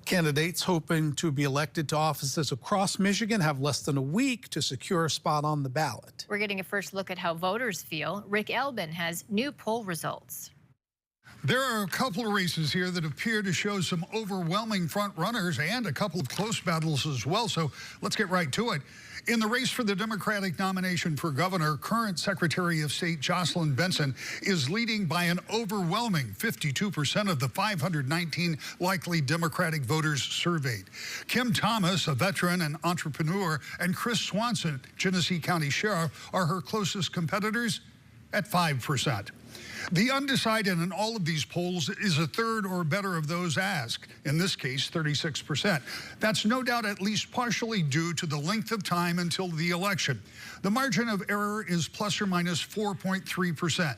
Candidates hoping to be elected to offices across Michigan have less than a week to secure a spot on the ballot. We're getting a first look at how voters feel. Rick Albin has new poll results. There are a couple of races here that appear to show some overwhelming front runners and a couple of close battles as well. So let's get right to it. In the race for the Democratic nomination for governor, current Secretary of State Jocelyn Benson is leading by an overwhelming 52% of the 519 likely Democratic voters surveyed. Kim Thomas, a veteran and entrepreneur, and Chris Swanson, Genesee County Sheriff, are her closest competitors at 5%. The undecided in all of these polls is a third or better of those asked, in this case 36%. That's no doubt at least partially due to the length of time until the election. The margin of error is plus or minus 4.3%.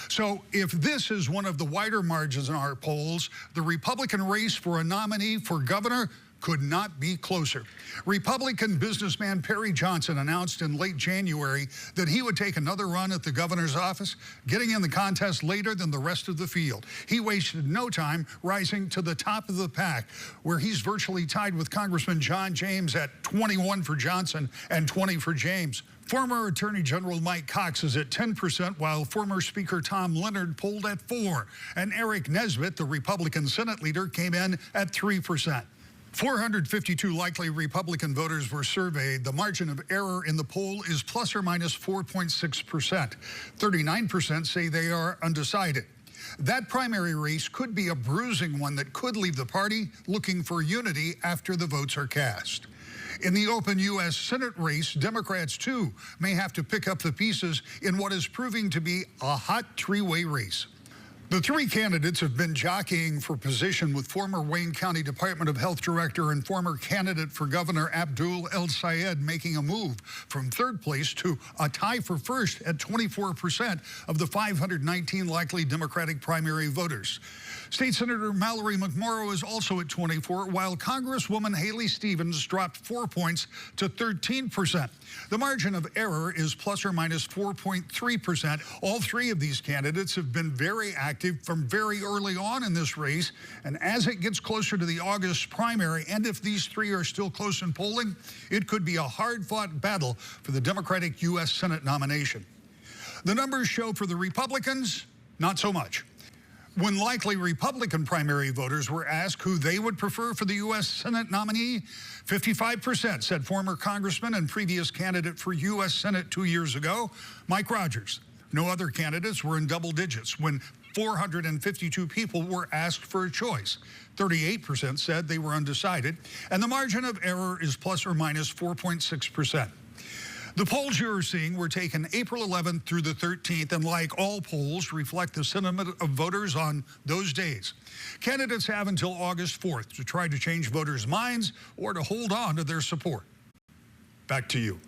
So if this is one of the wider margins in our polls, the Republican race for a nominee for governor could not be closer. Republican businessman Perry Johnson announced in late January that he would take another run at the governor's office, getting in the contest later than the rest of the field. He wasted no time rising to the top of the pack, where he's virtually tied with Congressman John James at 21 for Johnson and 20 for James. Former Attorney General Mike Cox is at 10%, while former Speaker Tom Leonard polled at 4%. And Eric Nesbitt, the Republican Senate leader, came in at 3%. 452 likely Republican voters were surveyed. The margin of error in the poll is plus or minus 4.6%. 39% say they are undecided. That primary race could be a bruising one that could leave the party looking for unity after the votes are cast. In the open U.S. Senate race, Democrats, too, may have to pick up the pieces in what is proving to be a hot three-way race. The three candidates have been jockeying for position, with former Wayne County Department of Health Director and former candidate for Governor Abdul El-Sayed making a move from third place to a tie for first at 24% of the 519 likely Democratic primary voters. State Senator Mallory McMorrow is also at 24, while Congresswoman Haley Stevens dropped 4 points to 13%. The margin of error is plus or minus 4.3%. All three of these candidates have been very active from very early on in this race, and as it gets closer to the August primary, and if these three are still close in polling, it could be a hard-fought battle for the Democratic U.S. Senate nomination. The numbers show for the Republicans, not so much. When likely Republican primary voters were asked who they would prefer for the U.S. Senate nominee, 55% said former congressman and previous candidate for U.S. Senate 2 years ago, Mike Rogers. No other candidates were in double digits when 452 people were asked for a choice. 38% said they were undecided, and the margin of error is plus or minus 4.6%. The polls you're seeing were taken April 11th through the 13th, and like all polls, reflect the sentiment of voters on those days. Candidates have until August 4th to try to change voters' minds or to hold on to their support. Back to you.